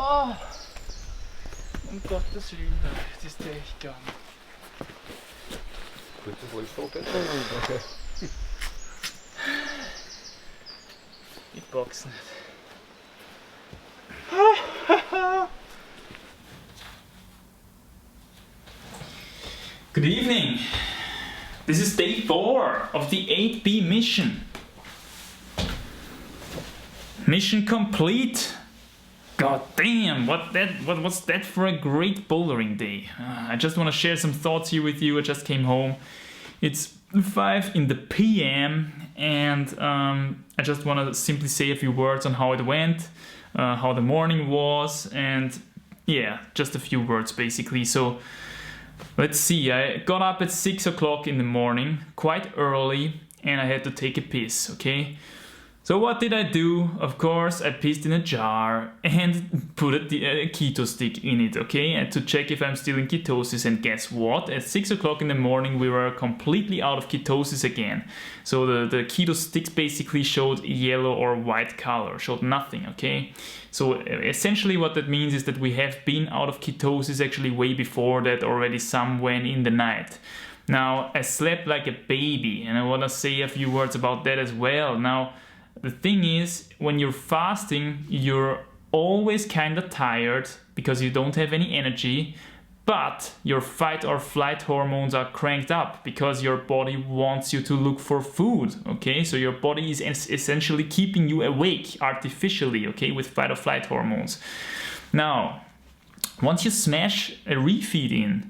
Um Gottes Willen, das ist echt gar nicht. Willst du voll stocken? Okay. Ich pack's nicht. Good evening. This is day 4 of the 8B mission. Mission complete. God damn, what was that for a great bouldering day. I just want to share some thoughts here with you. I just came home. It's 5 in the PM and I just want to simply say a few words on how it went, how the morning was, and yeah, just a few words basically. So let's see, I got up at 6 o'clock in the morning, quite early, and I had to take a piss, okay? So what did I do? Of course, I pissed in a jar and put a keto stick in it, okay? And to check if I'm still in ketosis, and guess what? At 6 o'clock in the morning, we were completely out of ketosis again. So the keto sticks basically showed yellow or white color, showed nothing, okay? So essentially what that means is that we have been out of ketosis actually way before that, already somewhere in the night. Now, I slept like a baby, and I want to say a few words about that as well. Now, the thing is, when you're fasting, you're always kind of tired because you don't have any energy, but your fight or flight hormones are cranked up because your body wants you to look for food, okay? So your body is essentially keeping you awake artificially, okay, with fight or flight hormones. Now, once you smash a refeed in,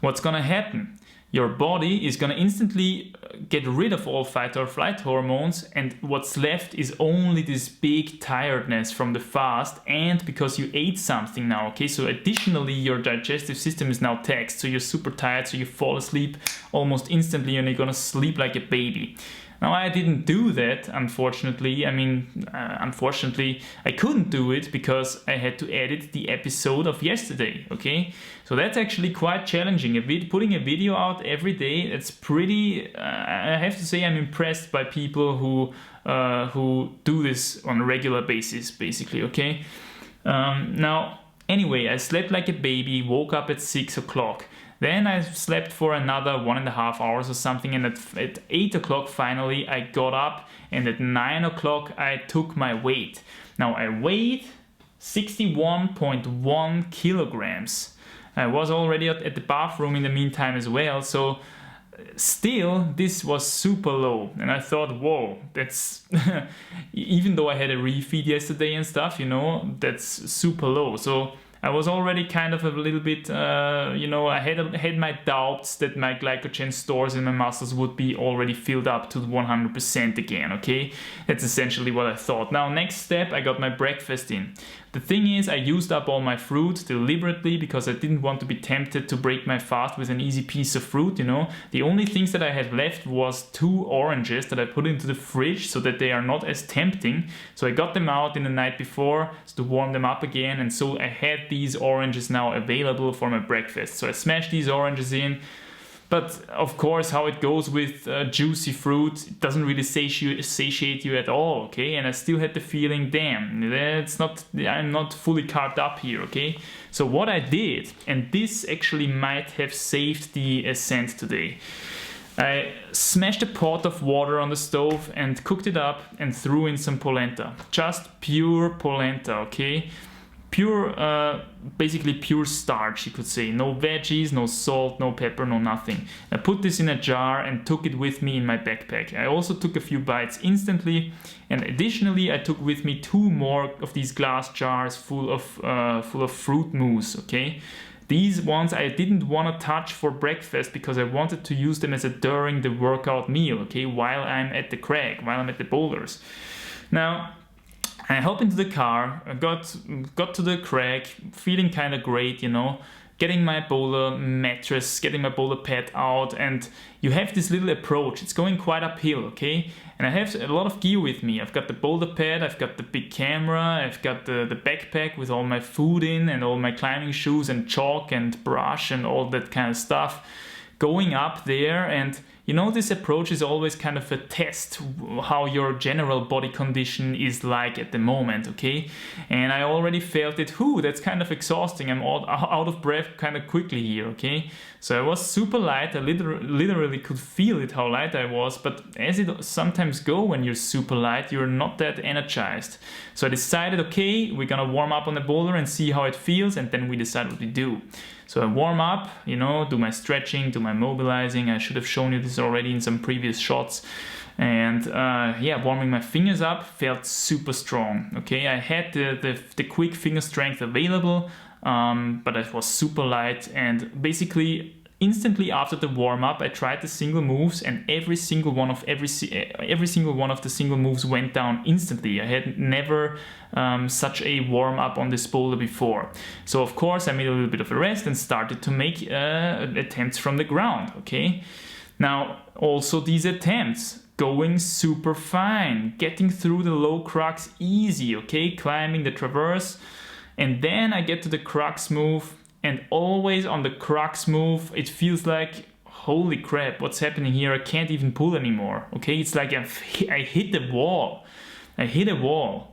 what's gonna happen? Your body is gonna instantly get rid of all fight or flight hormones, and what's left is only this big tiredness from the fast, and because you ate something now, okay? So additionally, your digestive system is now taxed, so you're super tired, so you fall asleep almost instantly and you're gonna sleep like a baby. Now, I didn't do that, unfortunately. Unfortunately, I couldn't do it because I had to edit the episode of yesterday, okay? So that's actually quite challenging. Putting a video out every day, it's pretty... I have to say I'm impressed by people who do this on a regular basis, basically, okay? Now, anyway, I slept like a baby, woke up at 6 o'clock. Then I slept for another 1.5 hours or something, and at 8 o'clock finally I got up, and at 9 o'clock I took my weight. Now I weighed 61.1 kilograms. I was already at the bathroom in the meantime as well, so still this was super low, and I thought, whoa, that's even though I had a refeed yesterday and stuff, you know, that's super low. So I was already kind of a little bit, I had my doubts that my glycogen stores in my muscles would be already filled up to 100% again, okay? That's essentially what I thought. Now, next step, I got my breakfast in. The thing is, I used up all my fruit deliberately because I didn't want to be tempted to break my fast with an easy piece of fruit, you know? The only things that I had left was 2 oranges that I put into the fridge so that they are not as tempting. So I got them out in the night before to warm them up again, and so I had these oranges now available for my breakfast. So I smashed these oranges in. But of course, how it goes with juicy fruit, it doesn't really satiate you at all, okay? And I still had the feeling, damn, I'm not fully carved up here, okay? So what I did, and this actually might have saved the ascent today, I smashed a pot of water on the stove and cooked it up and threw in some polenta. Just pure polenta, okay? Pure, basically pure starch, you could say. No veggies, no salt, no pepper, no nothing. I put this in a jar and took it with me in my backpack. I also took a few bites instantly, and additionally I took with me 2 more of these glass jars full of fruit mousse, okay? These ones I didn't want to touch for breakfast because I wanted to use them as a during the workout meal, okay? While I'm at the crag, while I'm at the boulders. Now, I hop into the car, I got to the crag, feeling kind of great, you know, getting my boulder mattress, getting my boulder pad out, and you have this little approach. It's going quite uphill, okay? And I have a lot of gear with me. I've got the boulder pad, I've got the big camera, I've got the backpack with all my food in and all my climbing shoes and chalk and brush and all that kind of stuff. Going up there, and you know, this approach is always kind of a test how your general body condition is like at the moment, okay? And I already felt it, that's kind of exhausting. I'm out of breath kind of quickly here, okay? So I was super light. I literally could feel it, how light I was. But as it sometimes go when you're super light, you're not that energized. So I decided, okay, we're gonna warm up on the boulder and see how it feels, and then we decide what we do. So I warm up, you know, do my stretching, do my mobilizing. I should have shown you this already in some previous shots. And warming my fingers up, felt super strong. Okay, I had the quick finger strength available, but it was super light. And basically, instantly after the warm up, I tried the single moves, and every single one of the single moves went down instantly. I had never such a warm up on this boulder before. So of course, I made a little bit of a rest and started to make attempts from the ground. Okay, now also these attempts going super fine, getting through the low crux easy. Okay, climbing the traverse, and then I get to the crux move. And always on the crux move, it feels like, holy crap, what's happening here? I can't even pull anymore. Okay, it's like I hit the wall. I hit a wall.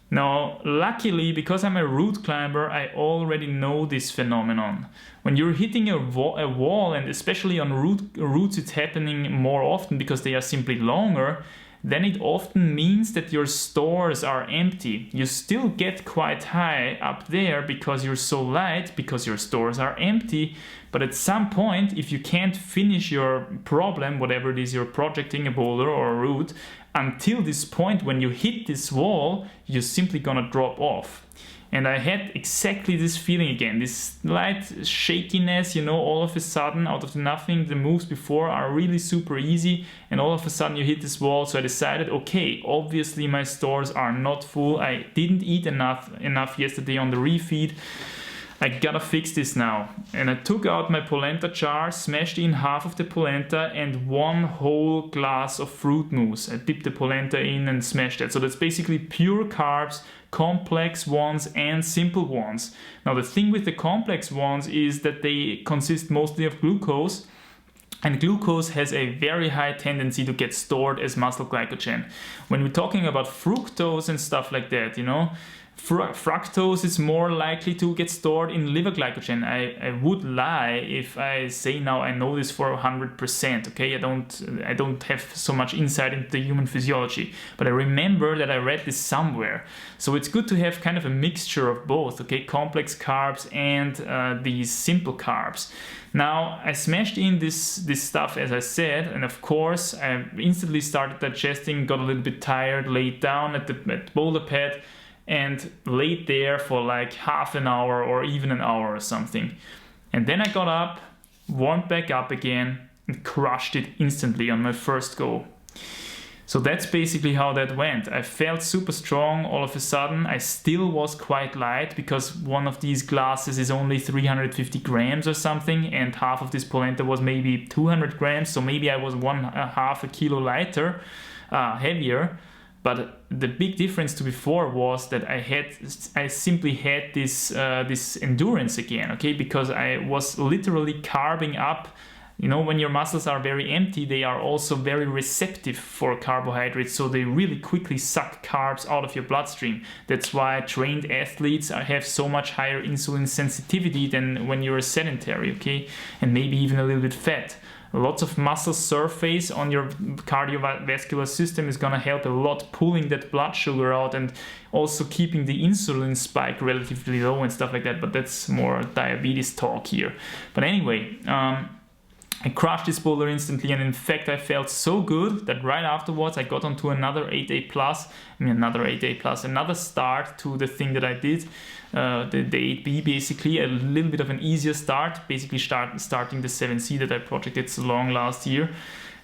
Now, luckily, because I'm a root climber, I already know this phenomenon. When you're hitting a wall, and especially on roots, it's happening more often because they are simply longer, then it often means that your stores are empty. You still get quite high up there because you're so light, because your stores are empty. But at some point, if you can't finish your problem, whatever it is you're projecting, a boulder or a root, until this point when you hit this wall, you're simply gonna drop off. And I had exactly this feeling again, this slight shakiness, you know, all of a sudden, out of nothing. The moves before are really super easy, and all of a sudden you hit this wall. So I decided, okay, obviously my stores are not full. I didn't eat enough yesterday on the refeed. I gotta fix this now. And I took out my polenta jar, smashed in half of the polenta and one whole glass of fruit mousse. I dipped the polenta in and smashed that. So that's basically pure carbs, complex ones and simple ones. Now the thing with the complex ones is that they consist mostly of glucose, and glucose has a very high tendency to get stored as muscle glycogen. When we're talking about fructose and stuff like that, you know, fructose is more likely to get stored in liver glycogen. I would lie if I say now I know this for 100%. Okay, I don't have so much insight into the human physiology, but I remember that I read this somewhere. So it's good to have kind of a mixture of both. Okay, complex carbs and these simple carbs. Now I smashed in this stuff, as I said, and of course I instantly started digesting, got a little bit tired, laid down at the boulder pad, and laid there for like half an hour or even an hour or something. And then I got up, warmed back up again, and crushed it instantly on my first go. So that's basically how that went. I felt super strong all of a sudden. I still was quite light because one of these glasses is only 350 grams or something, and half of this polenta was maybe 200 grams, so maybe I was half a kilo lighter, heavier. But the big difference to before was that I simply had this endurance again, okay? Because I was literally carving up. You know, when your muscles are very empty, they are also very receptive for carbohydrates, so they really quickly suck carbs out of your bloodstream. That's why trained athletes have so much higher insulin sensitivity than when you're sedentary, okay? And maybe even a little bit fat. Lots of muscle surface on your cardiovascular system is going to help a lot pulling that blood sugar out and also keeping the insulin spike relatively low and stuff like that. But that's more diabetes talk here. But anyway, I crushed this boulder instantly, and in fact I felt so good that right afterwards I got onto another 8A+, another start to the thing that I did, the 8B basically, a little bit of an easier start, basically starting the 7C that I projected so long last year.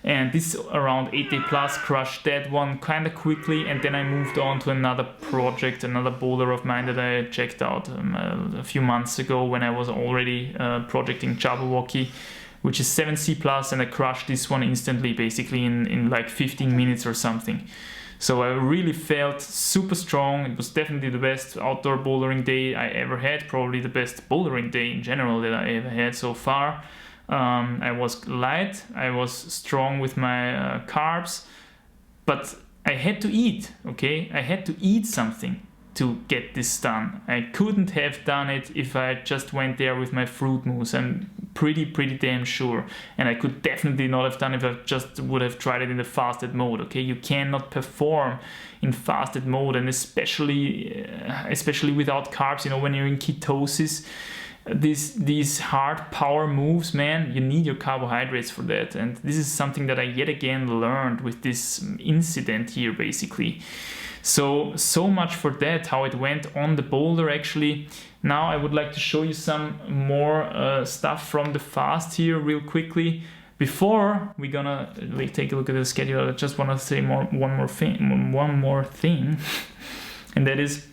And this around 8A+, crushed that one kind of quickly, and then I moved on to another project, another boulder of mine that I checked out a few months ago when I was already projecting Jabberwocky, which is 7C+, and I crushed this one instantly, basically in like 15 minutes or something. So I really felt super strong. It was definitely the best outdoor bouldering day I ever had, probably the best bouldering day in general that I ever had so far. I was light, I was strong with my carbs, but I had to eat, okay? I had to eat something to get this done. I couldn't have done it if I just went there with my fruit mousse. I'm pretty damn sure. And I could definitely not have done it if I just would have tried it in the fasted mode, okay? You cannot perform in fasted mode, and especially without carbs, you know, when you're in ketosis, these hard power moves, man, you need your carbohydrates for that. And this is something that I yet again learned with this incident here, basically. So much for that, how it went on the boulder actually. Now I would like to show you some more stuff from the fast here real quickly. Before we're gonna take a look at the schedule, I just want to say one more thing. And that is,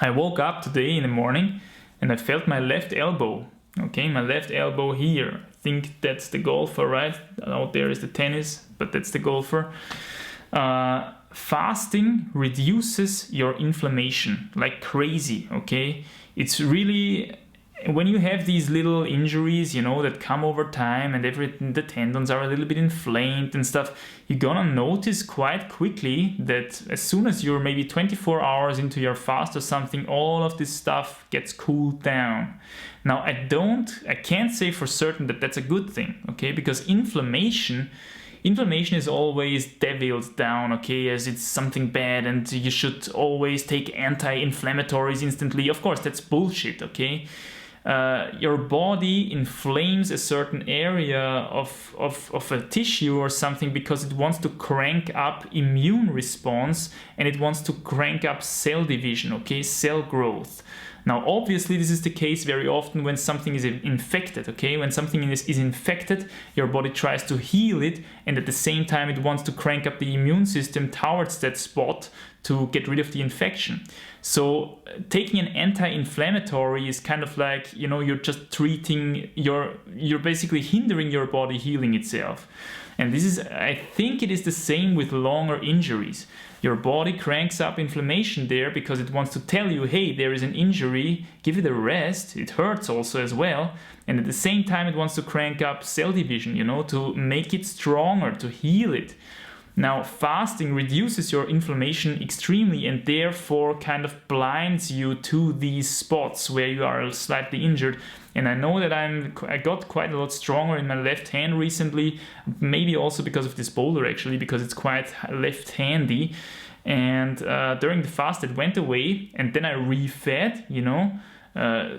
I woke up today in the morning and I felt my left elbow. Okay, my left elbow here. I think that's the golfer, right? Out there is the tennis, but that's the golfer. Fasting reduces your inflammation like crazy, okay? It's really, when you have these little injuries, you know, that come over time and the tendons are a little bit inflamed and stuff, you're gonna notice quite quickly that as soon as you're maybe 24 hours into your fast or something, all of this stuff gets cooled down. Now, I can't say for certain that that's a good thing, okay? Because inflammation is always deviled down, okay, as it's something bad and you should always take anti-inflammatories instantly. Of course, that's bullshit, okay? Your body inflames a certain area of a tissue or something because it wants to crank up immune response and it wants to crank up cell division, okay, cell growth. Now, obviously, this is the case very often when something is infected, okay? When something is infected, your body tries to heal it, and at the same time, it wants to crank up the immune system towards that spot to get rid of the infection. So taking an anti-inflammatory is kind of like, you know, you're just you're basically hindering your body healing itself. And this is, I think it is the same with longer injuries. Your body cranks up inflammation there because it wants to tell you, hey, there is an injury, give it a rest. It hurts also as well. And at the same time, it wants to crank up cell division, you know, to make it stronger, to heal it. Now, fasting reduces your inflammation extremely and therefore kind of blinds you to these spots where you are slightly injured. And I know that I got quite a lot stronger in my left hand recently, maybe also because of this boulder actually, because it's quite left-handy. And during the fast it went away, and then I refed, you know,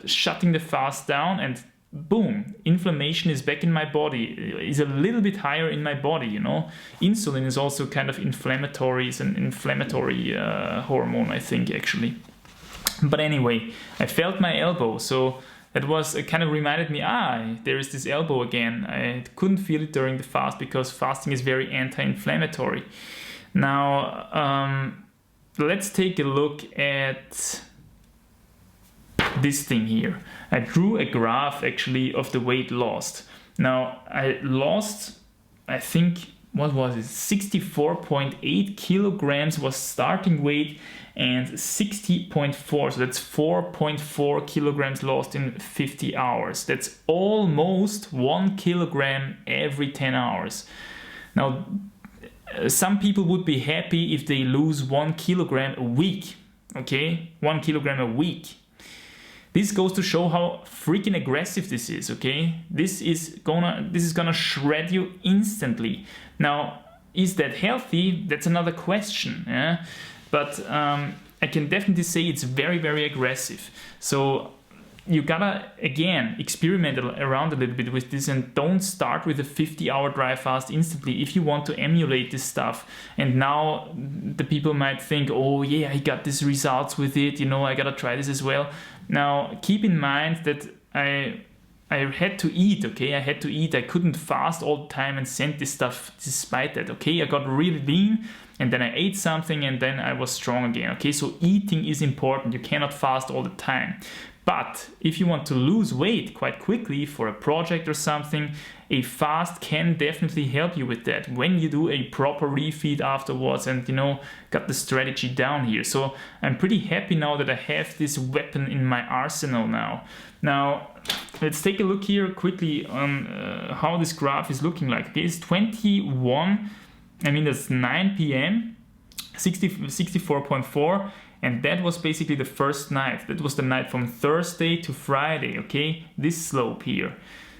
shutting the fast down, and boom, inflammation is back in my body, is a little bit higher in my body, you know. Insulin is also kind of inflammatory, it's an inflammatory hormone, I think, actually. But anyway, I felt my elbow, so that was, it kind of reminded me, there is this elbow again. I couldn't feel it during the fast because fasting is very anti-inflammatory. Now, let's take a look at this thing here. I drew a graph actually of the weight lost. Now, I lost, I think, what was it? 64.8 kilograms was starting weight and 60.4, so that's 4.4 kilograms lost in 50 hours. That's almost 1 kilogram every 10 hours. Now, some people would be happy if they lose 1 kilogram a week, okay? 1 kilogram a week. This goes to show how freaking aggressive this is, okay? This is gonna shred you instantly. Now, is that healthy? That's another question, yeah? But I can definitely say it's very, very aggressive. So you gotta, again, experiment around a little bit with this and don't start with a 50-hour dry fast instantly if you want to emulate this stuff. And now the people might think, oh yeah, I got these results with it, you know, I gotta try this as well. Now, keep in mind that I had to eat, okay? I had to eat. I couldn't fast all the time and send this stuff despite that, okay? I got really lean and then I ate something and then I was strong again, okay? So eating is important. You cannot fast all the time. But if you want to lose weight quite quickly for a project or something, a fast can definitely help you with that when you do a proper refeed afterwards and, you know, got the strategy down here. So I'm pretty happy now that I have this weapon in my arsenal now. Now, let's take a look here quickly on how this graph is looking like. Okay, it's 21, I mean that's 9 p.m., 64.4, and that was basically the first night. That was the night from Thursday to Friday, okay? This slope here.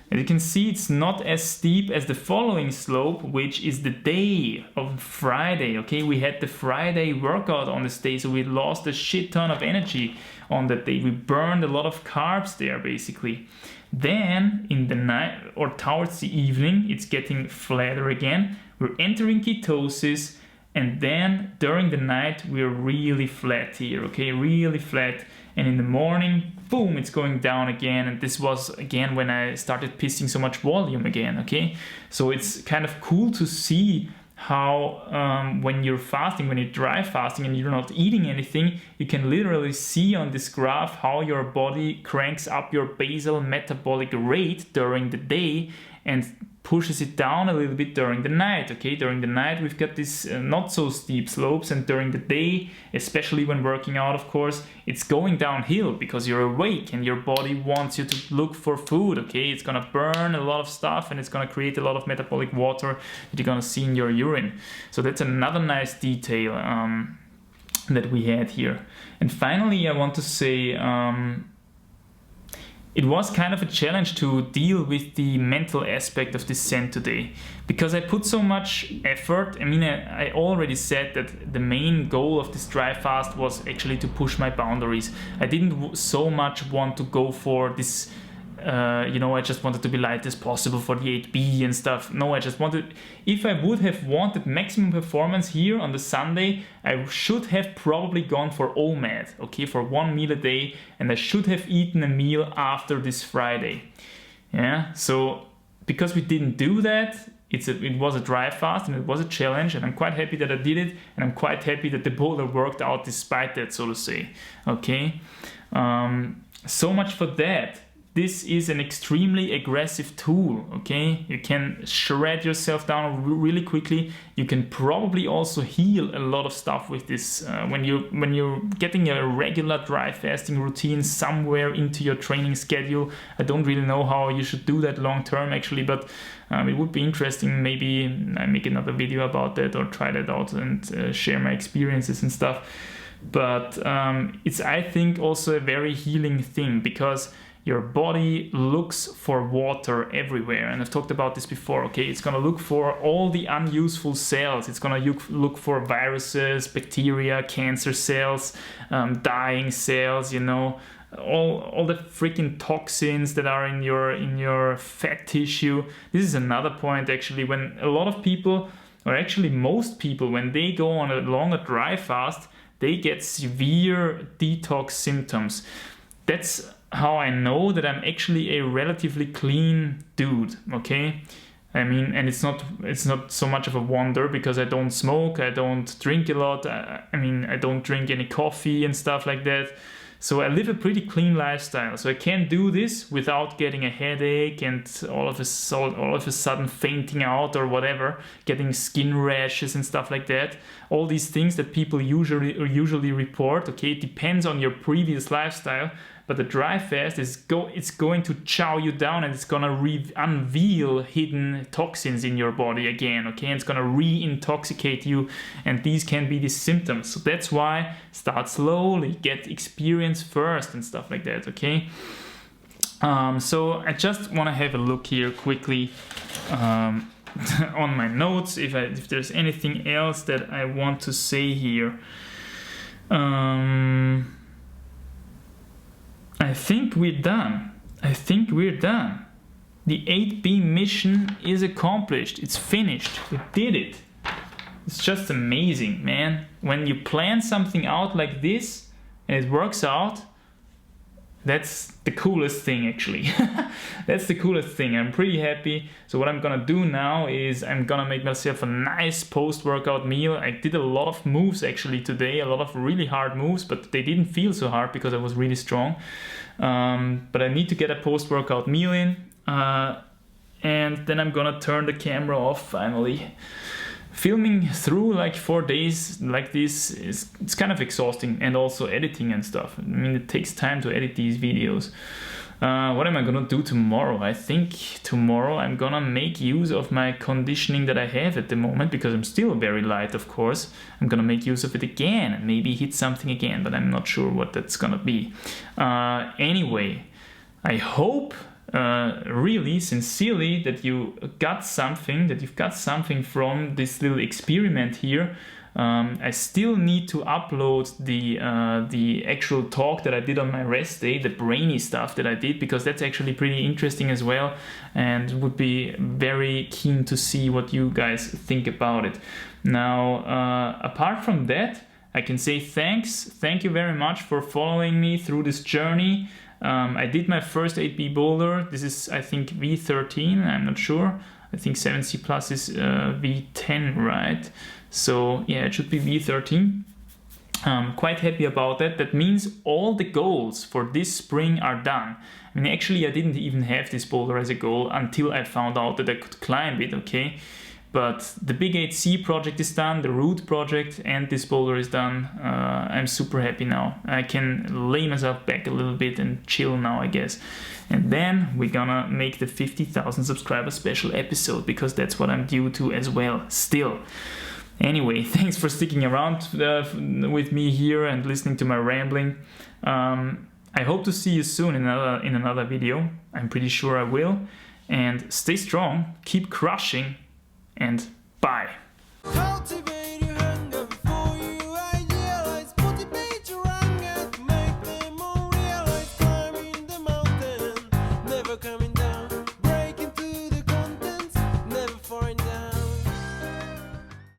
As you can see, it's not as steep as the following slope, which is the day of Friday, okay? We had the Friday workout on this day, so we lost a shit ton of energy on that day. We burned a lot of carbs there, basically. Then, in the night, or towards the evening, it's getting flatter again. We're entering ketosis, and then, during the night, we're really flat here, okay? Really flat. And in the morning, boom, it's going down again. And this was, again, when I started pissing so much volume again, okay? So it's kind of cool to see how when you're fasting, when you're dry fasting and you're not eating anything, you can literally see on this graph how your body cranks up your basal metabolic rate during the day and pushes it down a little bit during the night, okay? During the night, we've got these not so steep slopes, and during the day, especially when working out, of course, it's going downhill because you're awake and your body wants you to look for food, okay? It's gonna burn a lot of stuff and it's gonna create a lot of metabolic water that you're gonna see in your urine. So that's another nice detail that we had here. And finally, I want to say, it was kind of a challenge to deal with the mental aspect of this Zen today, because I put so much effort. I mean, I already said that the main goal of this dry fast was actually to push my boundaries. I didn't so much want to go for this, I just wanted to be light as possible for the 8B and stuff. No, I just wanted, if I would have wanted maximum performance here on the Sunday, I should have probably gone for OMAD, okay, for 1 meal a day, and I should have eaten a meal after this Friday. Yeah, so because we didn't do that, it was a dry fast and it was a challenge, and I'm quite happy that I did it, and I'm quite happy that the boulder worked out despite that, so to say, okay? So much for that. This is an extremely aggressive tool, okay? You can shred yourself down really quickly. You can probably also heal a lot of stuff with this. When you're getting a regular dry fasting routine somewhere into your training schedule, I don't really know how you should do that long term actually, but it would be interesting. Maybe I make another video about that or try that out and share my experiences and stuff. But it's, I think, also a very healing thing, because your body looks for water everywhere, and I've talked about this before, okay? It's gonna look for all the unuseful cells. It's gonna look for viruses, bacteria, cancer cells, dying cells, all the freaking toxins that are in your fat tissue. This is another point actually, when a lot of people, or actually most people, when they go on a longer dry fast, they get severe detox symptoms. That's how I know that I'm actually a relatively clean dude, okay? I mean, and it's not so much of a wonder, because I don't smoke, I don't drink a lot, I don't drink any coffee and stuff like that. So I live a pretty clean lifestyle. So I can do this without getting a headache and all of a sudden fainting out or whatever, getting skin rashes and stuff like that. All these things that people usually report, okay? It depends on your previous lifestyle. But the dry fast it's going to chow you down, and it's gonna unveil hidden toxins in your body again, okay? And it's gonna re-intoxicate you, and these can be the symptoms. So that's why start slowly, get experience first and stuff like that, okay? So I just wanna have a look here quickly on my notes, if there's anything else that I want to say here. I think we're done. The 8B mission is accomplished. It's finished. We did it. It's just amazing, man. When you plan something out like this and it works out, that's the coolest thing actually. That's the coolest thing. I'm pretty happy. So what I'm gonna do now is I'm gonna make myself a nice post-workout meal. I did a lot of moves actually today, a lot of really hard moves, but they didn't feel so hard because I was really strong. But I need to get a post-workout meal in, and then I'm gonna turn the camera off finally. filming through like 4 days like this it's kind of exhausting, and also editing and stuff. I mean, it takes time to edit these videos. What am I gonna do tomorrow? I think tomorrow I'm gonna make use of my conditioning that I have at the moment, because I'm still very light, of course. I'm gonna make use of it again and maybe hit something again, but I'm not sure what that's gonna be. Anyway, I hope really sincerely that you've got something from this little experiment here. I still need to upload the actual talk that I did on my rest day, the brainy stuff that I did, because that's actually pretty interesting as well, and would be very keen to see what you guys think about it. Now, apart from that, I can say thank you very much for following me through this journey. I did my first 8B boulder. This is, I think, V13, I'm not sure. I think 7C Plus is V10, right? So yeah, it should be V13. I'm quite happy about that. That means all the goals for this spring are done. I mean, actually, I didn't even have this boulder as a goal until I found out that I could climb it, okay? But the Big 8C project is done, the Root project, and this boulder is done. I'm super happy now. I can lay myself back a little bit and chill now, I guess. And then we're gonna make the 50,000 subscriber special episode, because that's what I'm due to as well, still. Anyway, thanks for sticking around with me here and listening to my rambling. I hope to see you soon in another video. I'm pretty sure I will. And stay strong, keep crushing, and bye.